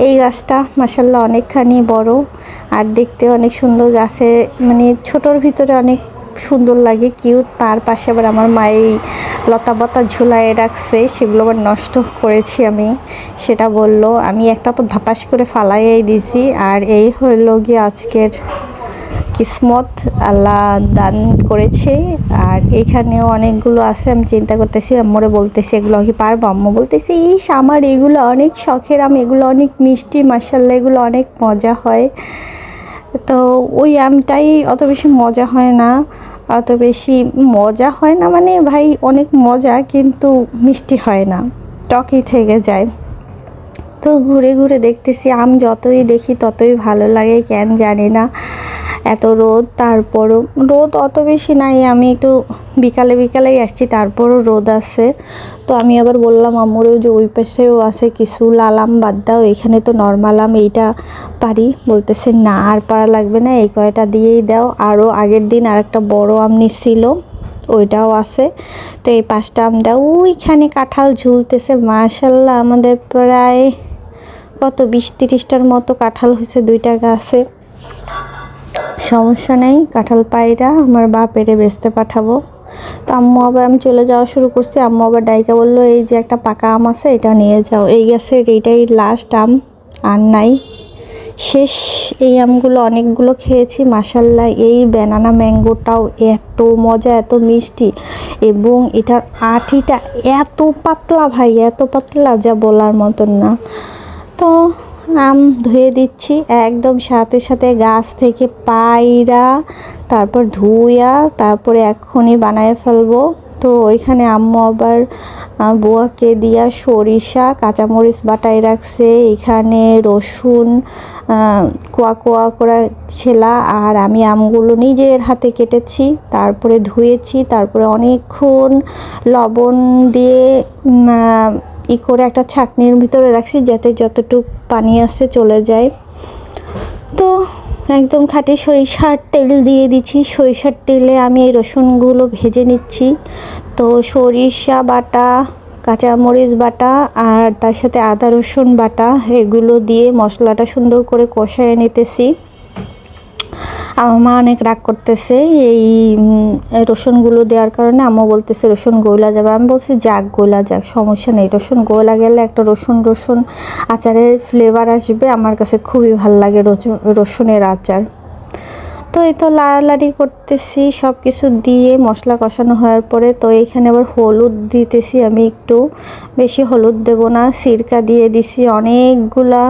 এই গাছটা মাশাআল্লাহ অনেকখানি বড় আর দেখতে অনেক সুন্দর। গাছে মানে ছোটোর ভিতরে অনেক সুন্দর লাগে, কিউট। তার পাশে আবার আমার মা এই লতা পাতা ঝুলায় রাখছে, সেগুলো আবার নষ্ট করেছি আমি, সেটা বলল। আমি একটা তো ধাপাস করে ফালাইয়াই দিছি। আর এই হইল গিয়ে আজকের কিসমত, আল্লাহ দান করেছে। আর এখানেও অনেকগুলো আছে, আমি চিন্তা করতেছি, আম্মুরে বলতেছি এগুলো কি পারবো। আম্মু বলতেছি ইস আমার এগুলো অনেক শখের আম, এগুলো অনেক মিষ্টি, মাশাআল্লাহ এগুলো অনেক মজা হয়। তো ওই আমটাই অত বেশি মজা হয় না, অত বেশি মজা হয় না মানে ভাই অনেক মজা, কিন্তু মিষ্টি হয় না, টকই থেকে যায়। তো ঘুরে ঘুরে দেখতেছি, আম যতই দেখি ততই ভালো লাগে, কেন জানি না। এত রোদ, তারপরও রোদ অত বেশি নাই, আমি একটু বিকালে বিকালেই আসছি, তারপরও রোদ আছে। তো আমি আবার বললাম আম্মুরেও যে ওই পাশেও আছে কিছু লাল আম, বাদ দাও, এখানে তো নর্মাল আম, এইটা পারি। বলতেছে না আর পারা লাগবে না, এই কয়টা দিয়েই দাও। আরও আগের দিন আর একটা বড় আম নিছিল, ওইটাও আছে। তো এই 5টা আমটা ওইখানে কাঁঠাল ঝুলতেছে, মাশাআল্লাহ আমাদের প্রায় কত 20-30টার মতো কাঁঠাল হয়েছে 2টা গাছে। সমস্যা নেই, কাঁঠাল পায়রা আমার বাপেরে বেচতে পাঠাবো। তো আম্মু আবার, আমি চলে যাওয়া শুরু করছি, আম্মু আবার ডাইকা বললো এই যে একটা পাকা আম আছে, এটা নিয়ে যাও। এই গাছের এইটাই লাস্ট আম, আর নাই, শেষ। এই আমগুলো অনেকগুলো খেয়েছি মাশাআল্লাহ। এই ব্যানানা ম্যাঙ্গোটাও এত মজা, এত মিষ্টি, এবং এটার আঠিটা এত পাতলা ভাই, এত পাতলা যা বলার মতন না। তো আম ধুয়ে দিচ্ছি একদম সাথে সাথে গাছ থেকে পাইরা, তারপর ধুইয়া, তারপরে এক্ষুনি বানায় ফেলবো। তো ওইখানে আম্মু আবার বুয়াকে দিয়া সরিষা কাঁচামরিচ বাটাই রাখছে, এখানে রসুন কোয়া কোয়া করে ছেলা, আর আমি আমগুলো নিজের হাতে কেটেছি, তারপরে ধুয়েছি, তারপরে অনেকক্ষণ লবণ দিয়ে করে একটা ছাঁকনির ভিতরে রাখছি, যাতে যতটুকু পানি আছে চলে যায়। তো একদম খাঁটি সরিষার তেল দিয়ে দিচ্ছি, সরিষার তেলে আমি এই রসুনগুলো ভেজে নিচ্ছি। তো সরিষা বাটা, কাঁচামরিচ বাটা, আর তার সাথে আদা রসুন বাটা, এগুলো দিয়ে মশলাটা সুন্দর করে কষায় নিতেছি। আমার মা অনেক রাগ করতেছে এই রসুনগুলো দেওয়ার কারণে। আম্মু বলতেছে রসুন গলা যাবে, আমি বলছি যাক গলা যাক, সমস্যা নেই। রসুন গলা গেলে একটা রসুন রসুন আচারের ফ্লেভার আসবে, আমার কাছে খুবই ভাল লাগে রসুনের আচার। তো এই তো লাড়ালাড়ি করতেছি সব কিছু দিয়ে, মশলা কষানো হওয়ার পরে। তো এইখানে আবার হলুদ দিতেছি, আমি একটু বেশি হলুদ দেব না, সিরকা দিয়ে দিছি অনেকগুলা।